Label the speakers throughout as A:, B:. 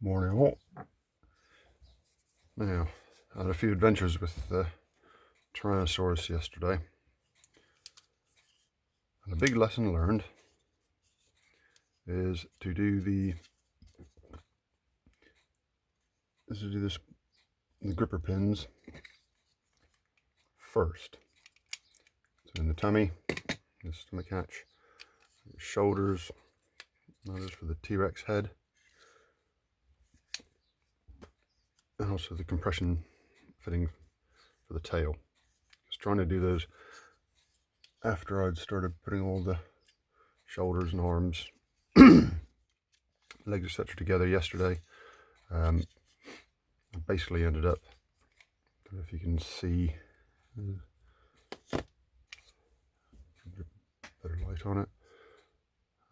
A: Morning all. Now, I had a few adventures with the Tyrannosaurus yesterday. And a big lesson learned is to do the gripper pins first. So in the tummy, the stomach hatch, shoulders, those for the T-Rex head, and also the compression fitting for the tail. Just trying to do those after I'd started putting all the shoulders and arms, legs, etc. together yesterday. I basically ended up, I don't know if you can see, better light on it.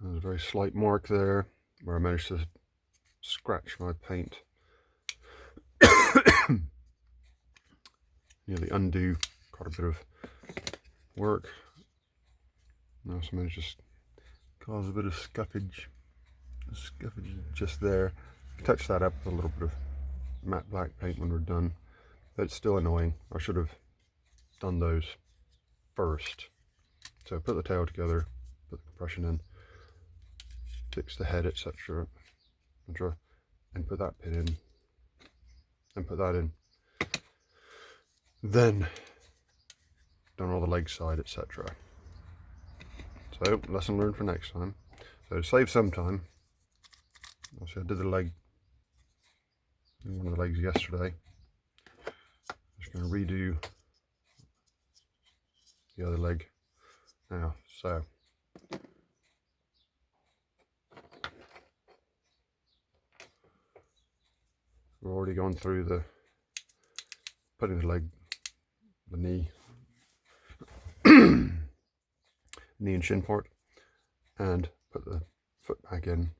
A: There's a very slight mark there where I managed to scratch my paint. Nearly undo quite a bit of work. I also managed to just cause a bit of scuffage just there. Touch that up with a little bit of matte black paint when we're done. But it's still annoying. I should have done those first. So put the tail together, put the compression in, fix the head, etc. And put that pin in, and put that in. Then done all the leg side, etc. So lesson learned for next time. So to save some time, obviously I did the leg, one of the legs yesterday. Just going to redo the other leg now. So we've already gone through the putting the leg, the knee and shin part, and put the foot back in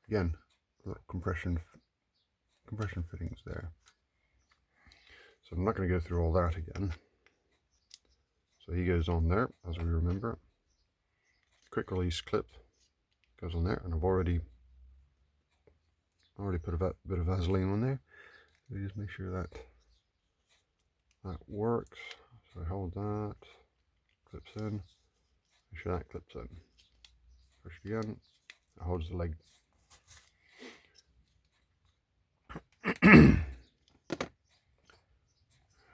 A: again. Compression fittings there. So I'm not going to go through all that again. So he goes on there, as we remember. Quick release clip goes on there, and I've already put a bit of Vaseline on there. So just make sure that works. So I hold that, clips in, make sure that clips in. Push it again, it holds the leg.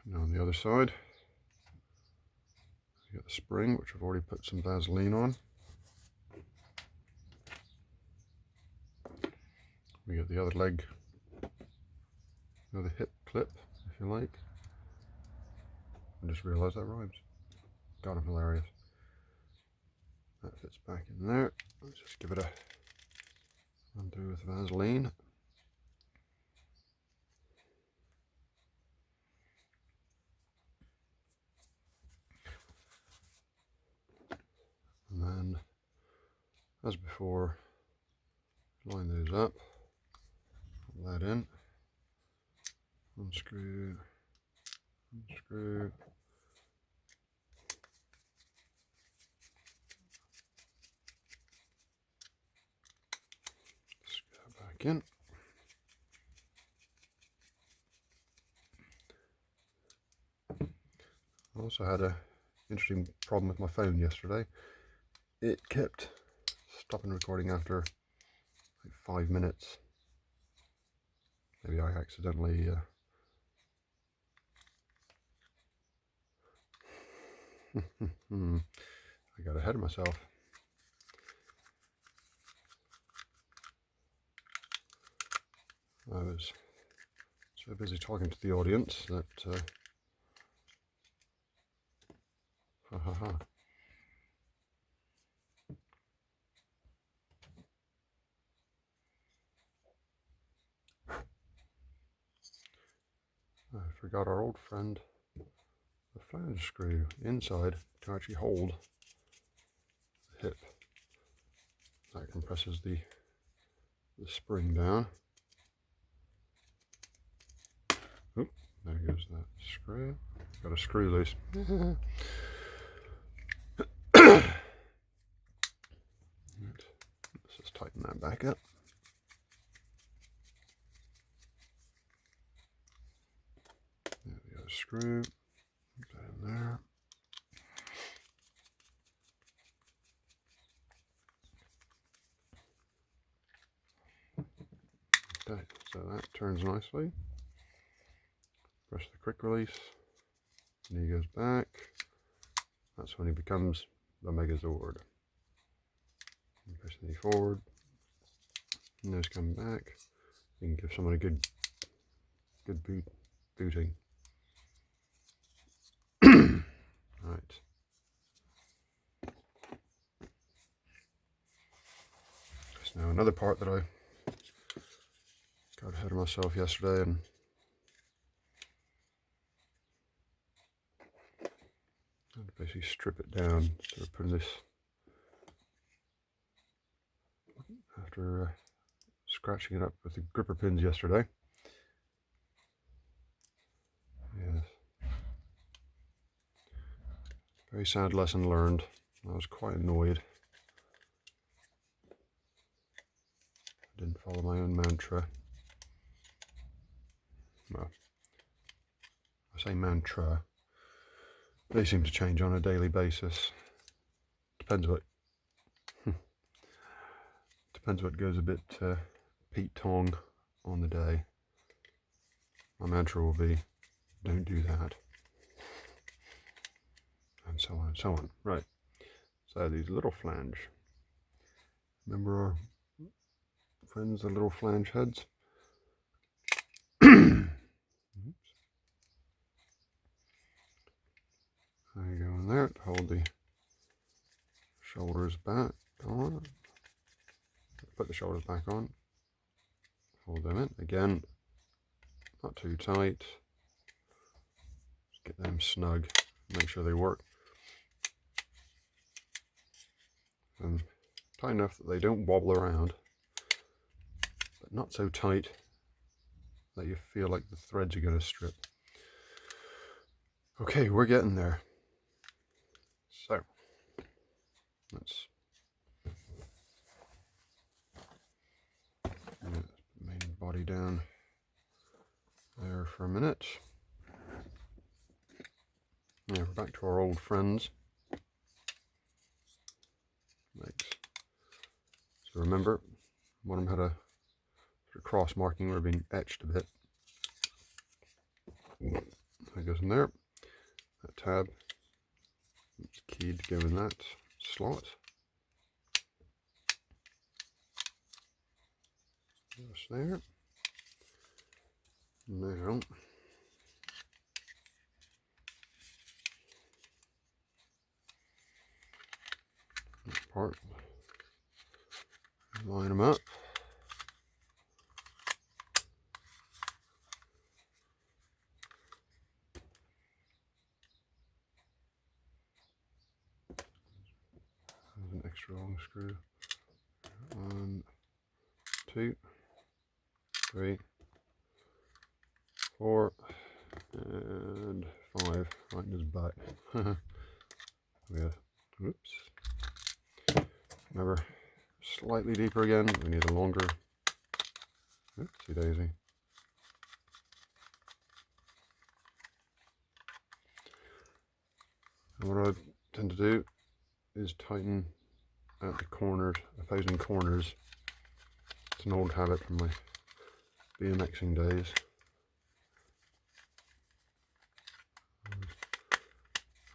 A: Now on the other side, you got the spring, which I've already put some Vaseline on. We got the other leg, another hip clip, if you like. I just realised that rhymes. God, I'm hilarious. That fits back in there. Let's just give it a undo with Vaseline. And then, as before, line those up, put that in, unscrew, unscrew, screw that back in. I also had an interesting problem with my phone yesterday. It kept stopping recording after like 5 minutes. Maybe I accidentally I got ahead of myself. I was so busy talking to the audience that I forgot our old friend, the flange screw inside to actually hold the hip. That compresses the spring down. Oop, there goes that screw. Got a screw loose. Let's just tighten that back up. screw, put that in there. Okay, so that turns nicely. Press the quick release, and he goes back. That's when he becomes the Megazord. Push the knee forward, and those come back. You can give someone a good booting. Right. There's now another part that I got ahead of myself yesterday, and I had to basically strip it down. So putting this after scratching it up with the gripper pins yesterday. Yes. Very sad lesson learned. I was quite annoyed. I didn't follow my own mantra. Well, I say mantra. They seem to change on a daily basis. Depends what goes a bit Pete Tong on the day. My mantra will be, don't do that. And so on and so on. Right. So these little flange. Remember our friends, the little flange heads? Oops. There you go in there to hold the shoulders back on. Put the shoulders back on. Hold them in. Again, not too tight. Just get them snug. Make sure they work. And tight enough that they don't wobble around, but not so tight that you feel like the threads are going to strip. Okay, we're getting there. So let's put the main body down there for a minute. Now we're back to our old friends. Legs. So remember, one of them had a sort of cross marking where it had been etched a bit. That goes in there. That tab, it's keyed to go in that slot. Just there. Now, that part, line them up. There's an extra long screw. 1, 2, 3, 4, and 5. Right in his back. Yeah. Whoops. Remember, slightly deeper again. We need a longer. Oopsie daisy. And what I tend to do is tighten at the corners, opposing corners. It's an old habit from my BMXing days.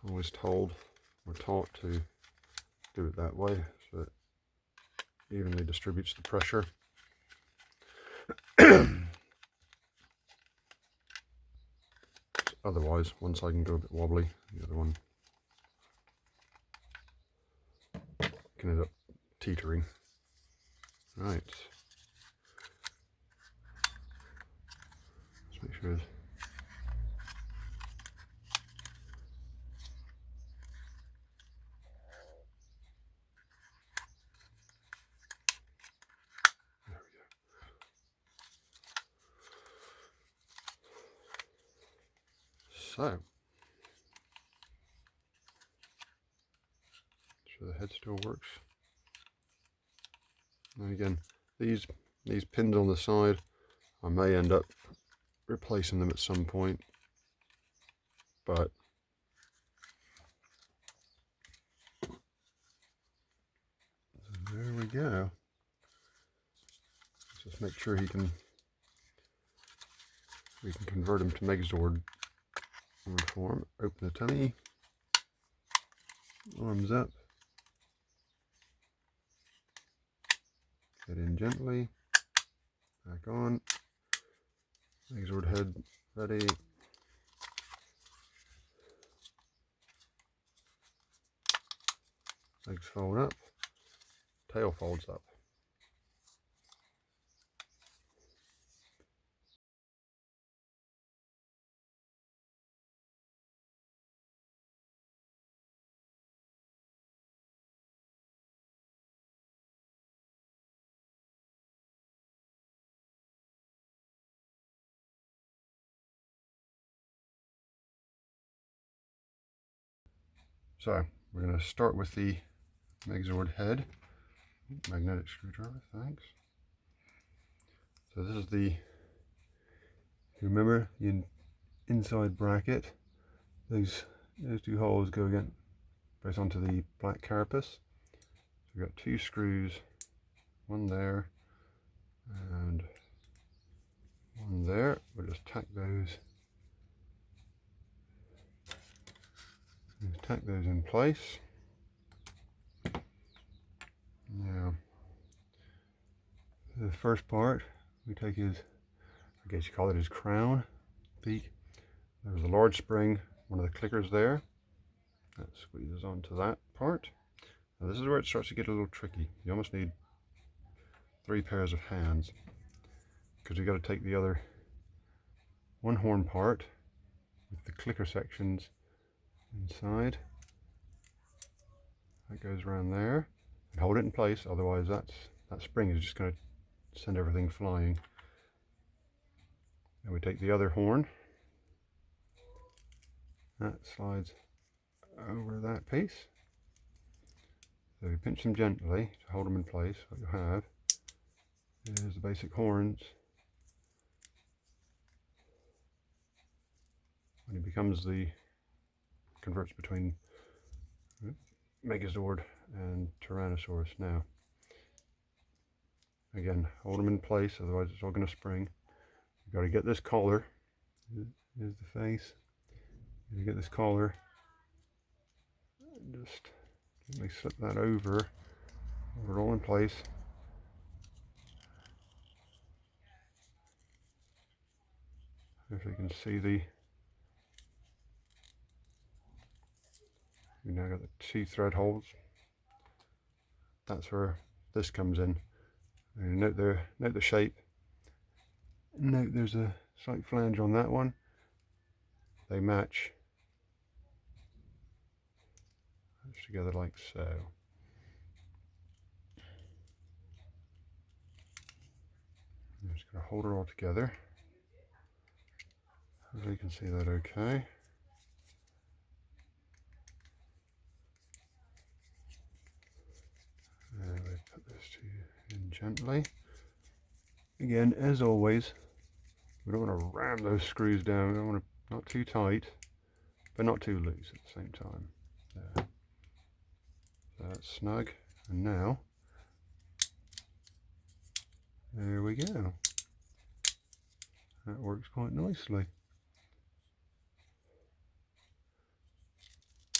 A: Always told or taught to do it that way so it evenly distributes the pressure. Otherwise, one side can go a bit wobbly, the other one can end up teetering. Right. Let's make sure. There we go. So, the head still works. And again, these pins on the side, I may end up replacing them at some point. but there we go. Just make sure we can convert him to Megazord form. Open the tummy, arms up, get in gently, back on, Megazord head ready. Legs fold up, tail folds up. So we're going to start with the Megazord head. Magnetic screwdriver, thanks. So this is the, remember the inside bracket. Those two holes go again, both onto the black carapace. So we've got 2 screws, one there and one there. We'll just tack those. Tack those in place. Now, the first part we take his, I guess you call it his crown, peak. There's a large spring, one of the clickers there. That squeezes onto that part. Now this is where it starts to get a little tricky. You almost need 3 pairs of hands, because you've got to take the other one horn part with the clicker sections inside. That goes around there. And hold it in place, otherwise that spring is just going to send everything flying. And we take the other horn. That slides over that piece. So you pinch them gently to hold them in place. What you have is the basic horns. And it becomes converts between Megazord and Tyrannosaurus. Now, again, hold them in place, otherwise it's all going to spring. You've got to get this collar. Here's the face. You get this collar. Just gently slip that over it all in place. If you can see you now got the 2 thread holes. That's where this comes in. And note the shape. Note there's a slight flange on that one. They match together like so. I'm just going to hold it all together. Hopefully you can see that okay. And we put this in gently. Again, as always, we don't want to ram those screws down. We don't want to, not too tight, but not too loose at the same time. There. So that's snug. And now, there we go. That works quite nicely.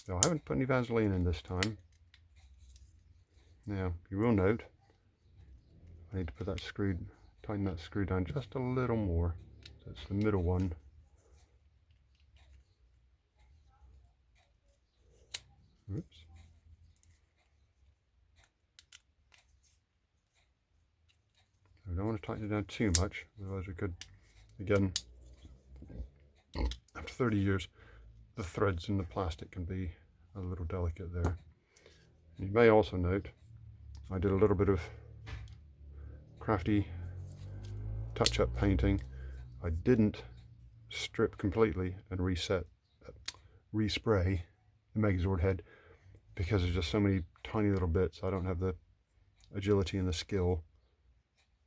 A: So I haven't put any Vaseline in this time. Now, you will note, I need to put that screw, tighten that screw down just a little more. That's the middle one. Oops. We don't want to tighten it down too much, otherwise we could, again, after 30 years, the threads in the plastic can be a little delicate there. You may also note, I did a little bit of crafty touch-up painting. I didn't strip completely and respray the Megazord head because there's just so many tiny little bits. I don't have the agility and the skill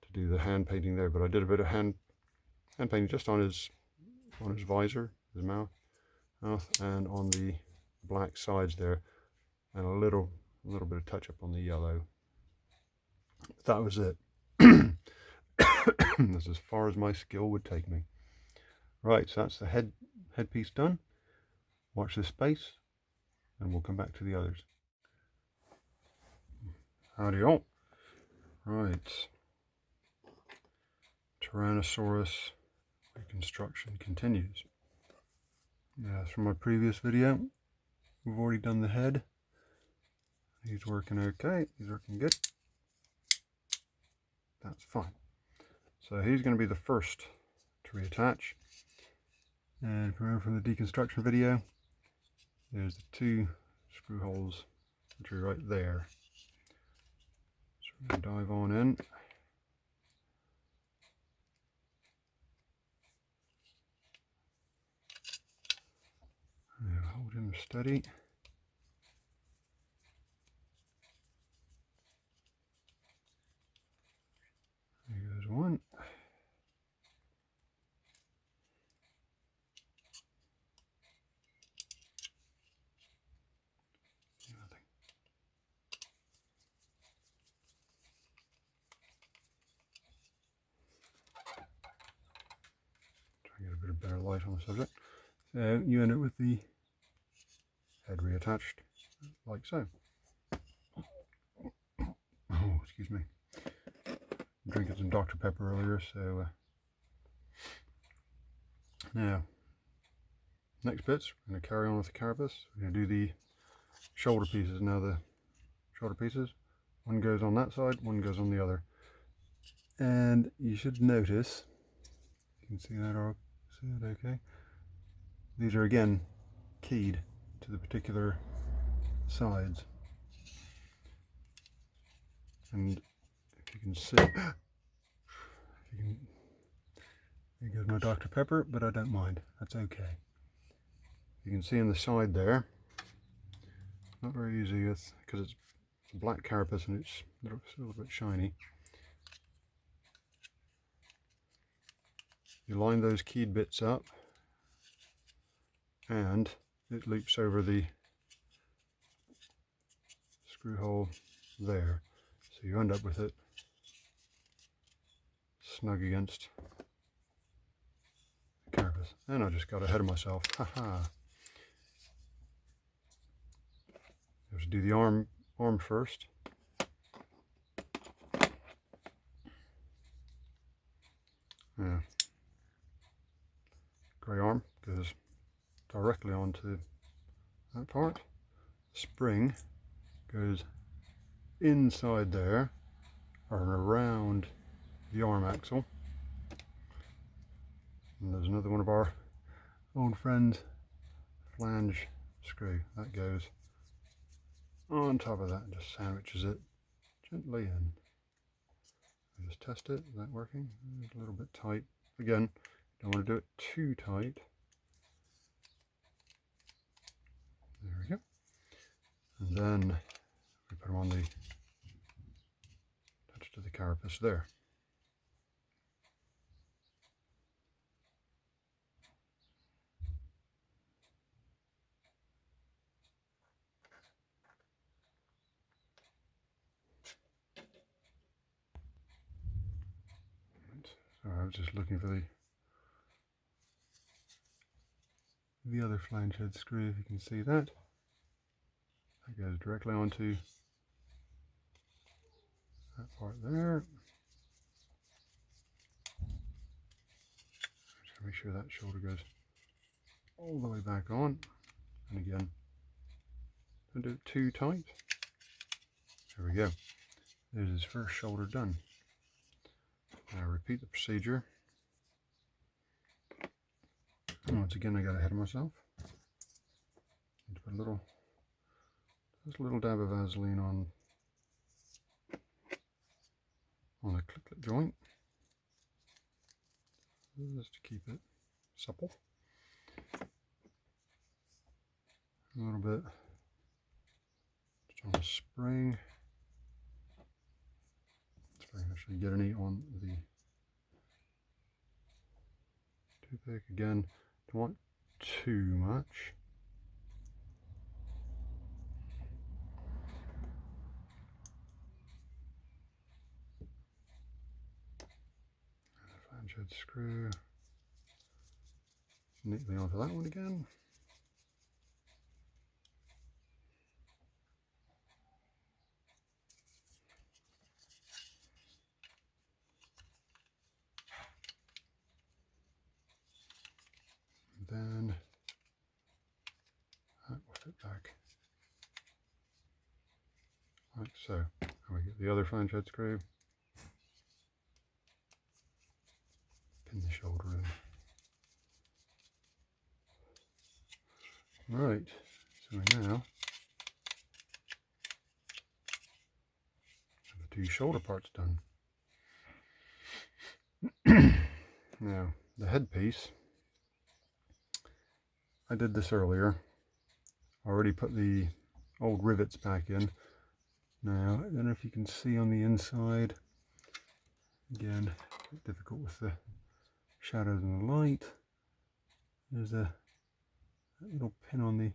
A: to do the hand painting there, but I did a bit of hand painting just on his visor, his mouth, mouth and on the black sides there, and a little bit of touch up on the yellow. That was it. That's as far as my skill would take me. Right, so that's the headpiece done. Watch this space and we'll come back to the others. Howdy all. Right. Tyrannosaurus reconstruction continues. As from my previous video, we've already done the head. He's working okay. He's working good. That's fine. So he's going to be the first to reattach. And if you remember from the deconstruction video, there's the two screw holes which are right there. So we're going to dive on in. Now hold him steady. There goes one. Get a bit of better light on the subject. So you end up with the head reattached, like so. Oh, excuse me. I'm drinking some Dr. Pepper earlier, so now next bits we're going to carry on with the carapace. We're going to do the shoulder pieces. Now the shoulder pieces, one goes on that side, one goes on the other, and you should notice, you can see that all. See that okay? These are again keyed to the particular sides, and if you can see, there goes my Dr. Pepper, but I don't mind. That's okay. You can see on the side there, not very easy because it's a black carapace and it's a little bit shiny. You line those keyed bits up and it loops over the screw hole there, so you end up with it snug against the carapace. And I just got ahead of myself. Haha. Let's do the arm first. Yeah. Grey arm goes directly onto that part. Spring goes inside there or around the arm axle. And there's another one of our old friends, flange screw, that goes on top of that and just sandwiches it gently in. I just test it. Is that working? It's a little bit tight. Again, don't want to do it too tight. There we go. And then we put them on the touch to the carapace there. So I was just looking for the other flange head screw, if you can see that. That goes directly onto that part there. Just make sure that shoulder goes all the way back on. And again, don't do it too tight. There we go. There's his first shoulder done. Now repeat the procedure. Once again, I got ahead of myself. Need to put just a little dab of Vaseline on the clip joint, just to keep it supple. A little bit just on the spring. Spring, actually get any on the toothpick again. Don't want too much. Flange head screw neatly onto that one again. And then that will fit back like so. And we get the other flange head screw. Pin the shoulder in. Right, so now have the two shoulder parts done. Now, the headpiece, I did this earlier. I already put the old rivets back in. Now, I don't know if you can see on the inside. Again, difficult with the shadows and the light. There's a little pin on the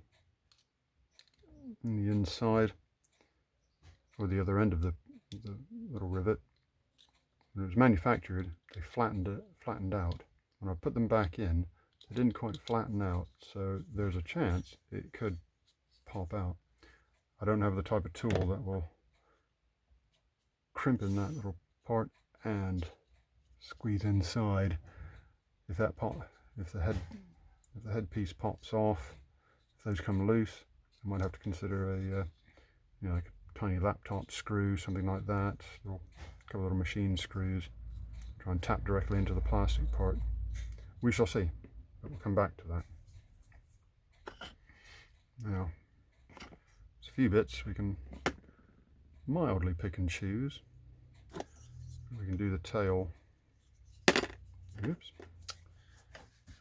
A: inside, or the other end of the little rivet. When it was manufactured, they flattened out. When I put them back in, they didn't quite flatten out, so there's a chance it could pop out. I don't have the type of tool that will crimp in that little part and squeeze inside. If the headpiece pops off, if those come loose, I might have to consider a like a tiny laptop screw, something like that, or a couple of little machine screws. Try and tap directly into the plastic part. We shall see, but we'll come back to that. Now, there's a few bits we can mildly pick and choose. We can do the tail. Oops.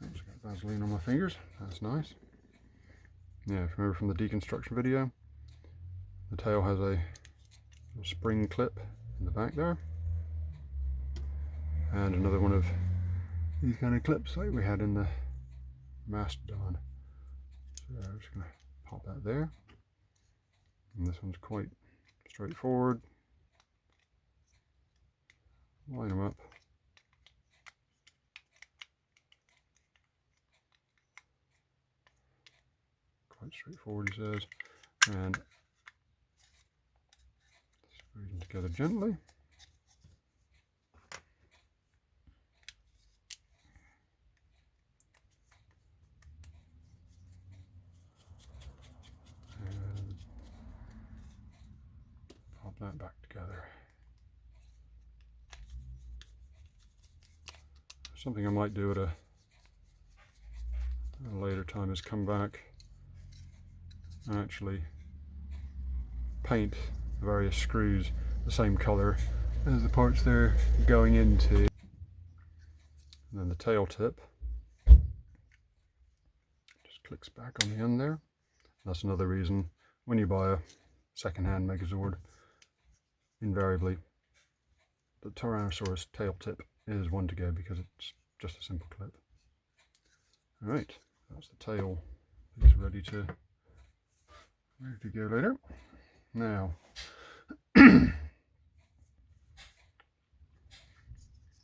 A: I've got Vaseline on my fingers. That's nice. Yeah, if you remember from the deconstruction video, the tail has a spring clip in the back there, and another one of these kind of clips like we had in the Mastodon. So I'm just going to pop that there. And this one's quite straightforward. Line them up. Quite straightforward, he says. And screw them together gently. And pop that back together. Something I might do at a later time is come back and actually paint the various screws the same color as the parts they're going into. And then the tail tip just clicks back on the end there. That's another reason when you buy a second-hand Megazord, invariably the Tyrannosaurus tail tip is one to go because it's just a simple clip. Alright, that's the tail piece ready to go later. Now now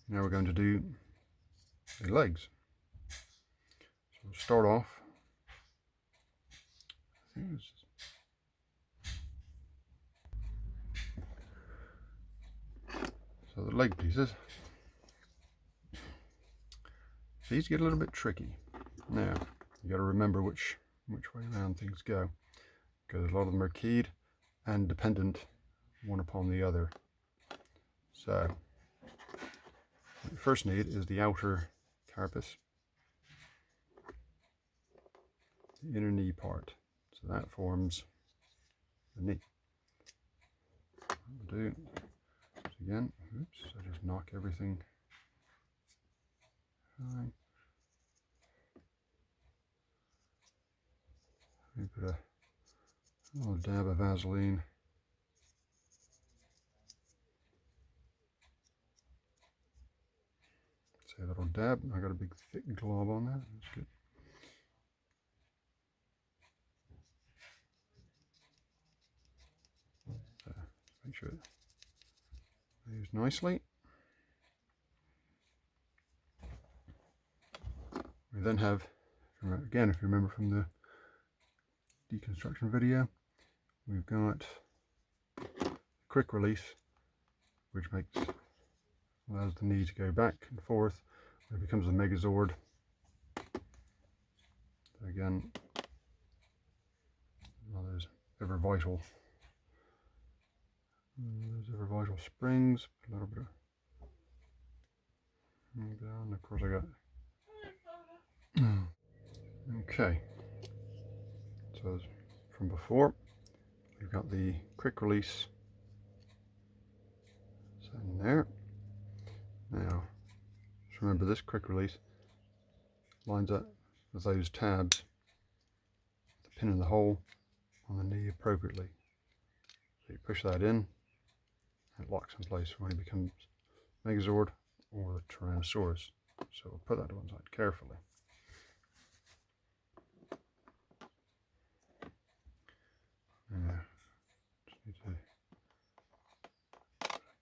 A: we're going to do the legs. So we'll start off. So the leg pieces, these get a little bit tricky. Now you got to remember which way around things go, because a lot of them are keyed and dependent one upon the other. So what you first need is the outer carapace, the inner knee part. So that forms the knee. What we'll do is again, oops, I just knock everything fine. We put a little dab of Vaseline. Say a little dab. I got a big thick glob on that. That's good. make sure it moves nicely. We then have, again, if you remember from the deconstruction video, we've got quick release, which allows the knee to go back and forth. It becomes the Megazord. So again, those ever vital springs, a little bit of down. Of course, I got okay. So as from before, we've got the quick release set in there. Now, just remember this quick release lines up with those tabs, the pin in the hole on the knee appropriately. So you push that in, it locks in place when it becomes Megazord or Tyrannosaurus. So we'll put that to one side carefully. Just need to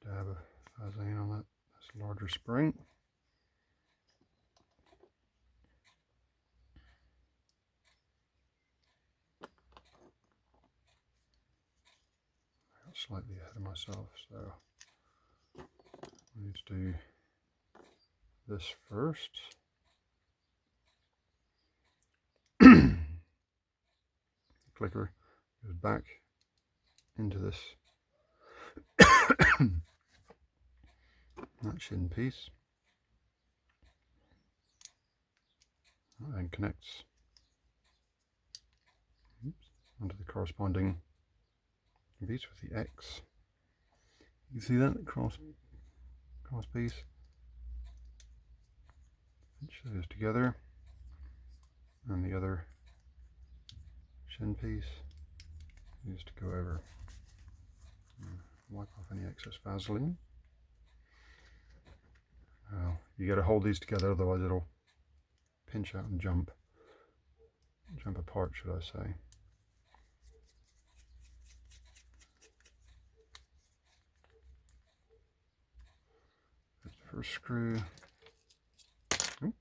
A: dab a Vaseline on this larger spring. I got slightly ahead of myself, so I need to do this first. Clicker goes back into this that shin piece, and then connects onto the corresponding piece with the X. You can see that cross piece. Pinch those together, and the other shin piece is to go over. Wipe off any excess Vaseline. Now you got to hold these together, otherwise it'll pinch out and jump apart, should I say. There's the first screw. Oh,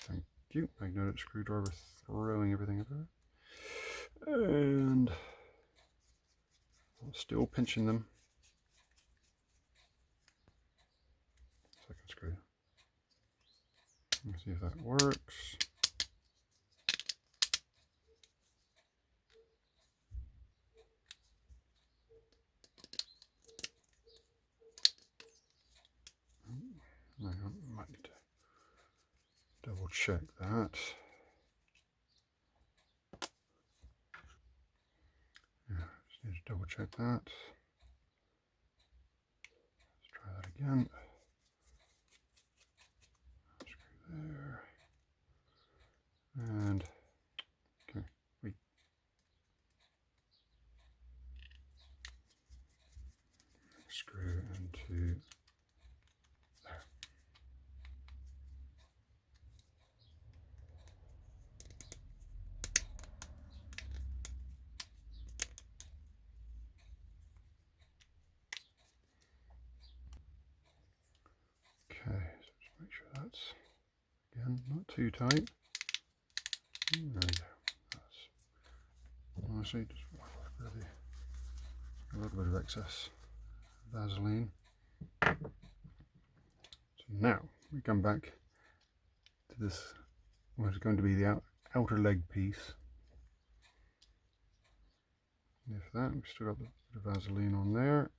A: thank you. Magnetic screwdriver throwing everything everywhere. And still pinching them. Second screw. Let's see if that works. I might need to double check that. Yeah, just need to double check that. Let's try that again. Screw there. And okay, wait. Screw into there. Okay, so just make sure that's, again, not too tight. There we go. That's honestly just wipe off a little bit of excess Vaseline. So now we come back to this, what is going to be the outer leg piece. And if that, we've still got the bit of Vaseline on there.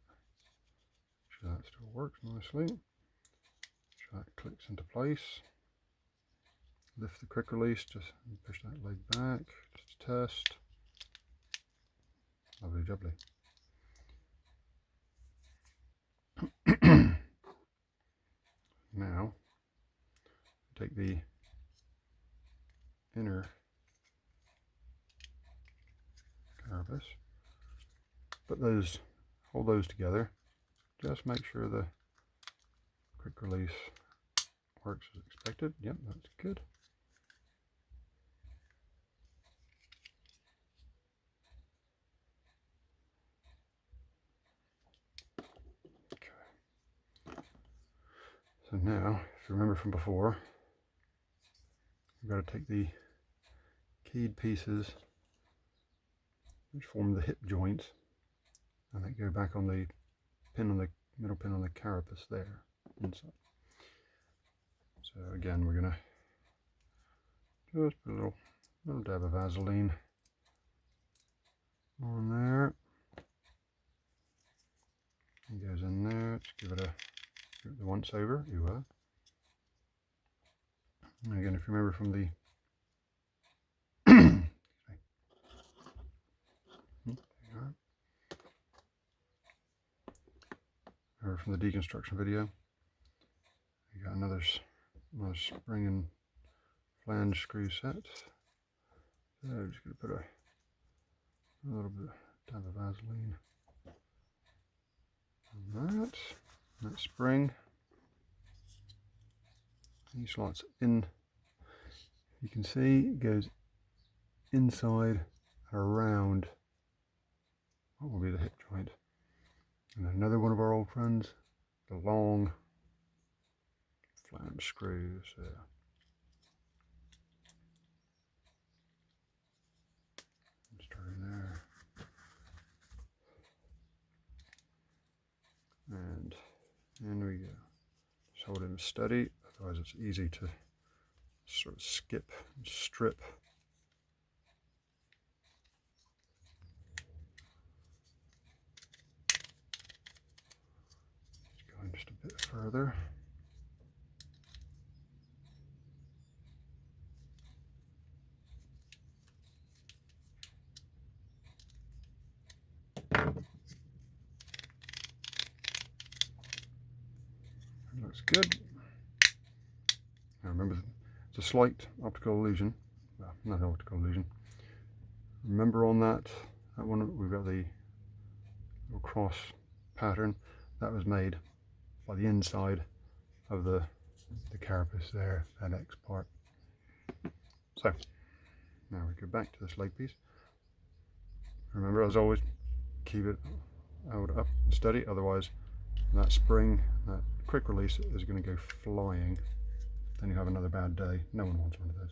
A: Make sure that still works nicely. Make sure that clicks into place. Lift the quick release, just push that leg back, just to test. Lovely jubbly. Now, take the inner carapace, hold those together, just make sure the quick release works as expected. Yep, that's good. So now, if you remember from before, we've got to take the keyed pieces which form the hip joints and they go back on the pin on the middle pin on the carapace there inside. So again, we're gonna just put a little dab of Vaseline on there. It goes in there. Let's give it the once over. You are. And again, if you remember from the remember from the deconstruction video, you got another spring and flange screw set. So I'm just going to put a little bit of Vaseline on that spring. He slots in. You can see it goes inside and around what will be the hip joint. And another one of our old friends, the long flange screws. Start in there. And in we go. Just hold him steady, otherwise it's easy to sort of skip and strip. Going just a bit further. Looks good. Now remember, it's a slight optical illusion. Well, not an optical illusion. Remember on that one, we've got the little cross pattern that was made by the inside of the carapace there, that X part. So now we go back to this leg piece. Remember, as always, keep it out up and steady, otherwise that spring, that quick release is going to go flying. Then you have another bad day. No one wants one of those.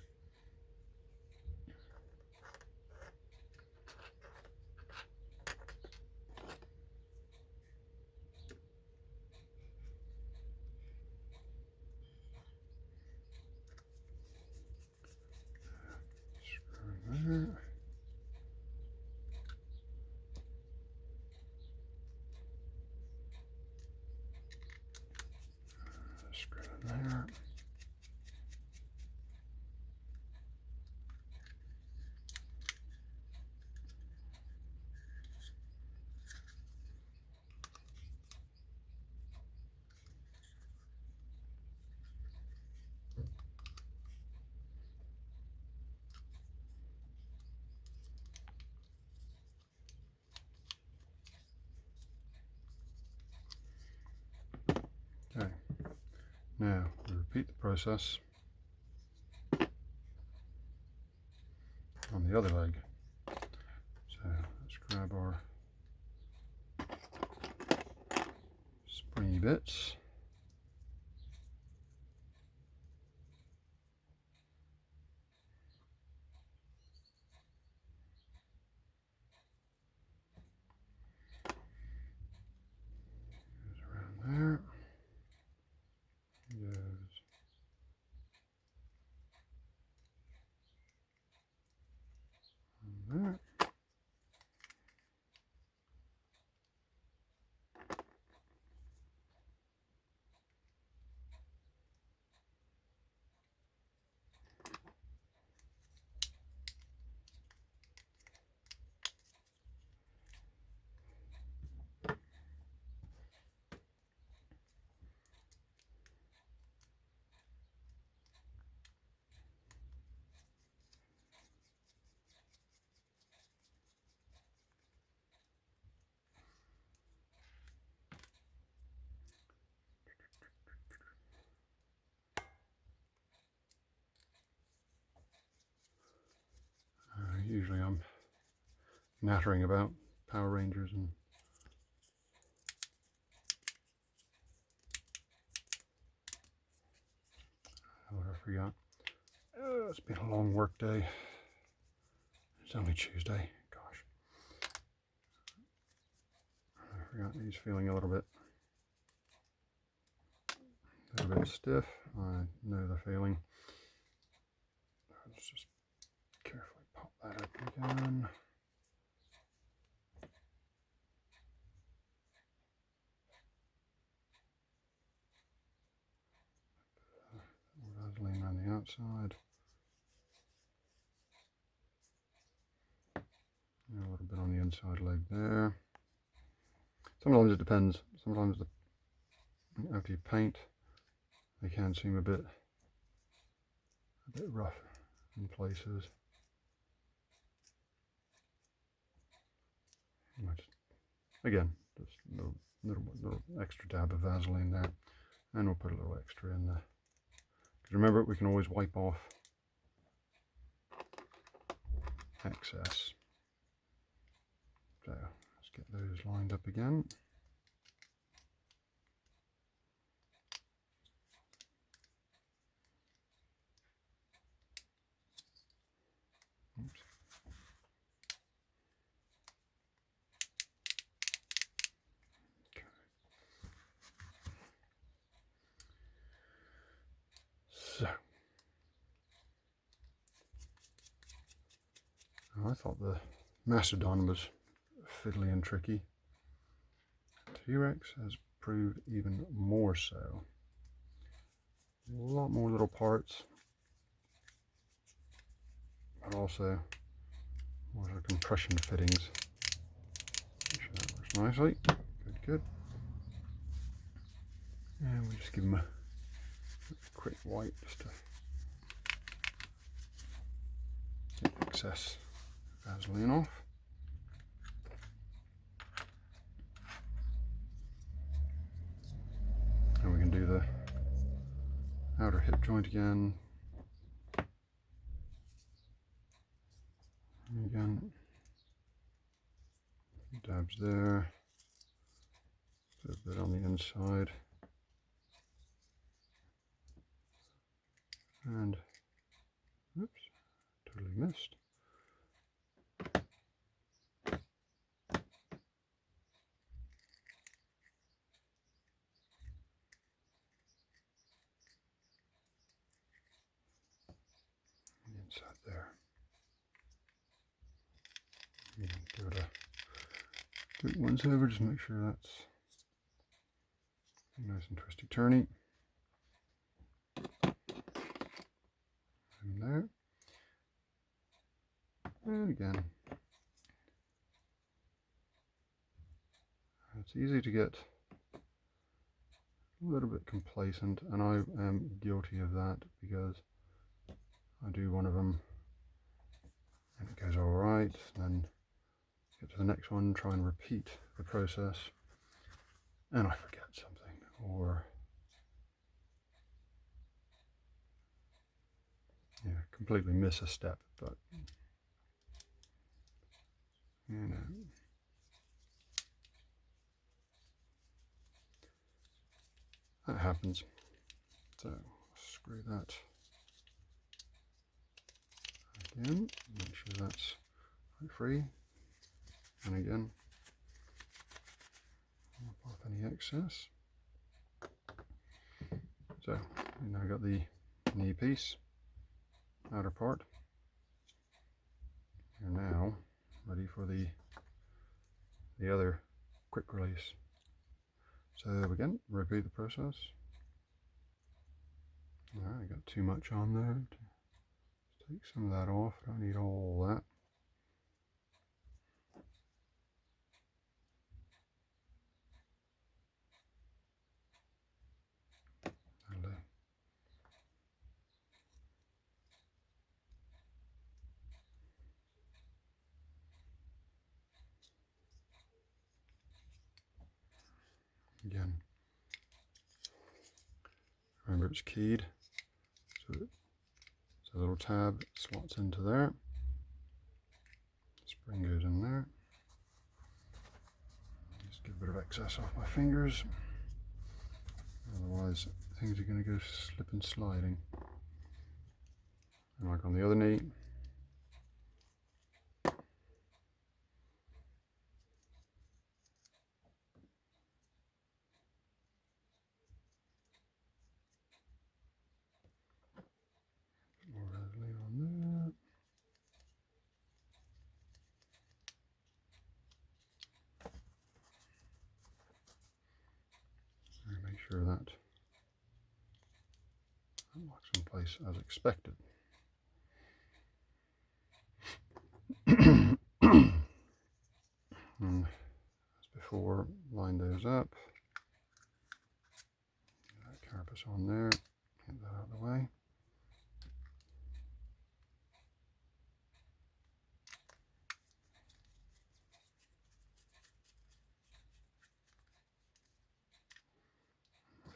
A: Screw in there. Screw in there. Okay, now we repeat the process on the other leg. So let's grab our springy bits. Goes around there. Goes on there. Usually I'm nattering about Power Rangers and forgot. It's been a long work day. It's only Tuesday. Gosh. I forgot he's feeling a little bit stiff. I know the feeling. Let's just carefully pop that up again. Vaseline around the outside. And a little bit on the inside leg there. Sometimes it depends. Sometimes after you paint, they can seem a bit rough in places. Again, just a little extra dab of Vaseline there, and we'll put a little extra in there. Because remember, we can always wipe off excess. So let's get those lined up again. Oops. Okay. So I thought the Mastodon was fiddly and tricky. T-Rex has proved even more so. A lot more little parts, but also more compression fittings. Make sure that works nicely. Good. And we just give them a quick wipe just to get excess Vaseline off. And we can do the outer hip joint again. And again, dabs there, a bit on the inside, and oops, totally missed. Inside there. Give it a quick once over, just make sure that's nice and twisty turny. And there. And again. It's easy to get a little bit complacent, and I am guilty of that because I do one of them and it goes all right, then get to the next one, try and repeat the process, and I forget something, or completely miss a step. But that happens. So screw that again, make sure that's free, and again wipe off any excess. So we now got the knee piece, outer part. We're now ready for the other quick release. So again, repeat the process. I got too much on there. Let's take some of that off. I don't need all that. Again, remember it's keyed, so it's a little tab slots into there. Spring goes in there. Just get a bit of excess off my fingers, otherwise things are going to go slip and sliding. And like on the other knee. More Vaseline on there. And make sure that locks in place as expected. And as before, line those up. That carapace on there, get that out of the way.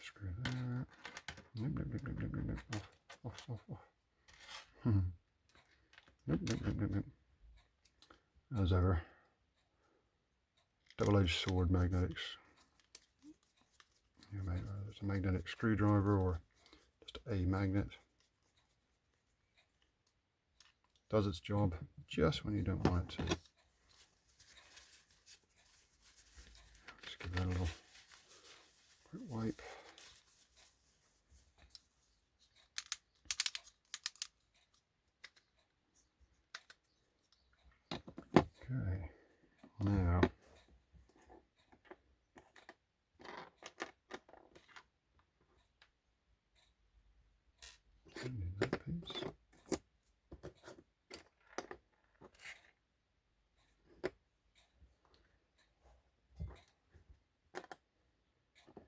A: Screw there. Nope, nope, nope, nope, nope, nope, nope. Off. Nope. As ever, double-edged sword magnetics. It's a magnetic screwdriver or just a magnet. Does its job just when you don't want it to. Just give that a little quick wipe. Okay, now I need that piece.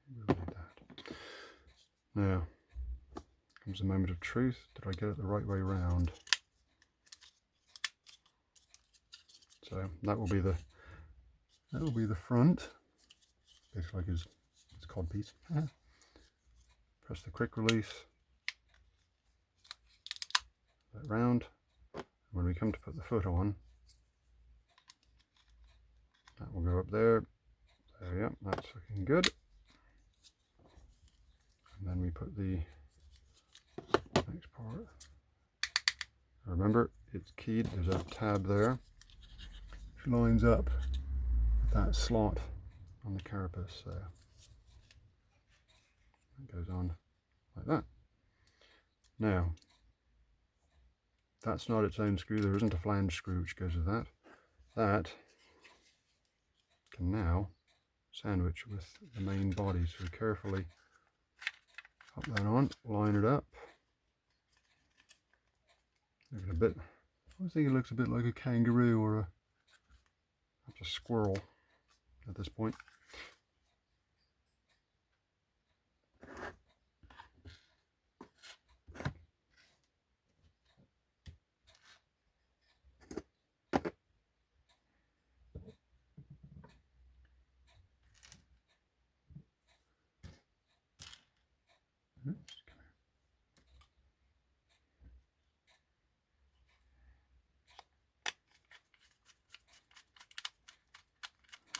A: We'll need that. Now comes the moment of truth. Did I get it the right way round? So that will be the front. Basically like his codpiece. Press the quick release. That round. When we come to put the foot on, that will go up there. There we go, that's looking good. And then we put the next part. Remember, it's keyed, there's a tab there, which lines up with that slot on the carapace there. That goes on like that. Now, that's not its own screw, there isn't a flange screw which goes with that. That can now sandwich with the main body, so carefully pop that on, line it up. Look a bit, I think it looks a bit like a kangaroo or a squirrel at this point. Oops, come here.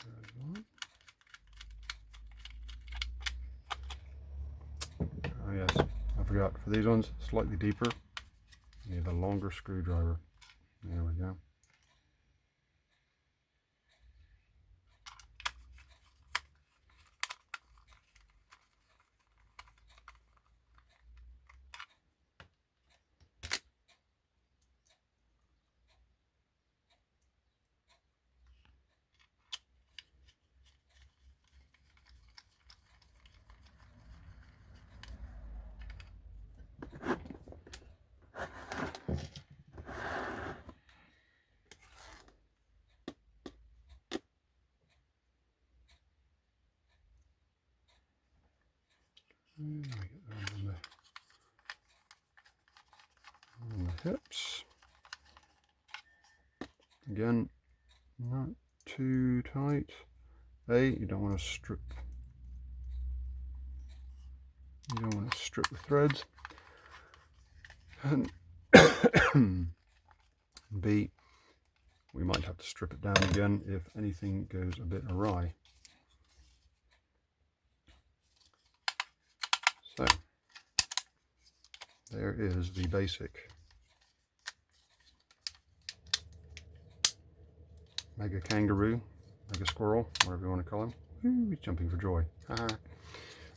A: There's one. Oh yes, I forgot, for these ones, slightly deeper, you need a longer screwdriver. There we go. And we get those on the hips. Again, not too tight. You don't want to strip. You don't want to strip the threads. And B, we might have to strip it down again if anything goes a bit awry. So there is the basic mega kangaroo, mega squirrel, whatever you want to call him. Ooh, he's jumping for joy.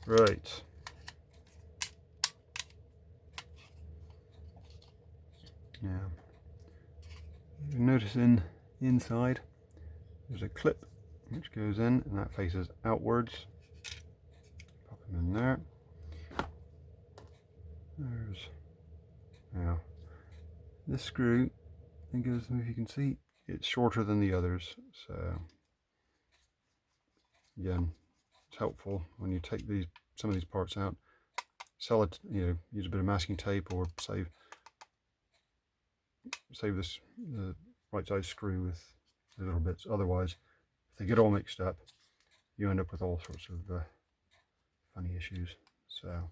A: Right. Yeah. You notice inside there's a clip which goes in and that faces outwards. Pop him in there. There's now this screw. I think as if you can see, it's shorter than the others. So again, it's helpful when you take some of these parts out. Sell it, use a bit of masking tape or save this the right side screw with the little bits. Otherwise, if they get all mixed up, you end up with all sorts of funny issues. So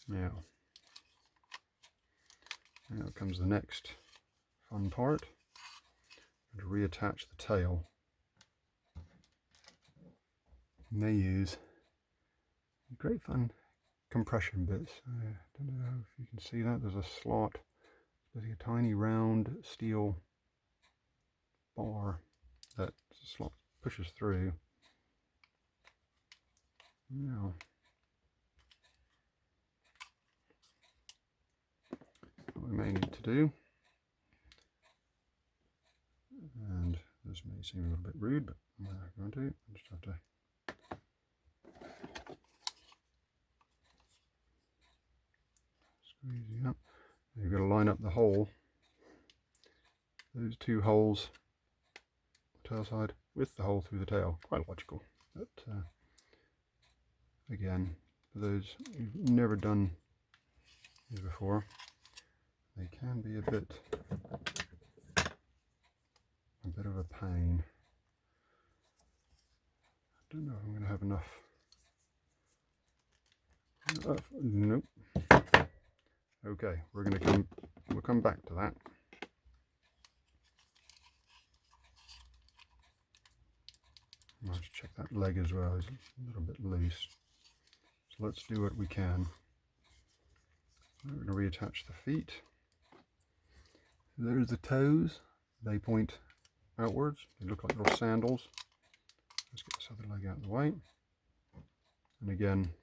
A: now comes the next fun part. To reattach the tail. And they use great fun compression bits. I don't know if you can see that. There's a slot. There's a tiny round steel bar that the slot pushes through. Now, what we may need to do, and this may seem a little bit rude, but I'm going to just have to squeeze it up. You've got to line up the hole, those two holes, tail side, with the hole through the tail. Quite logical, but again, for those who've never done these before, they can be a bit of a pain. I don't know if I'm going to have enough. Nope. Okay, we'll come back to that. Let's check that leg as well. It's a little bit loose. So let's do what we can. We're going to reattach the feet. There's the toes. They point outwards. They look like little sandals. Let's get this other leg out of the way. And again,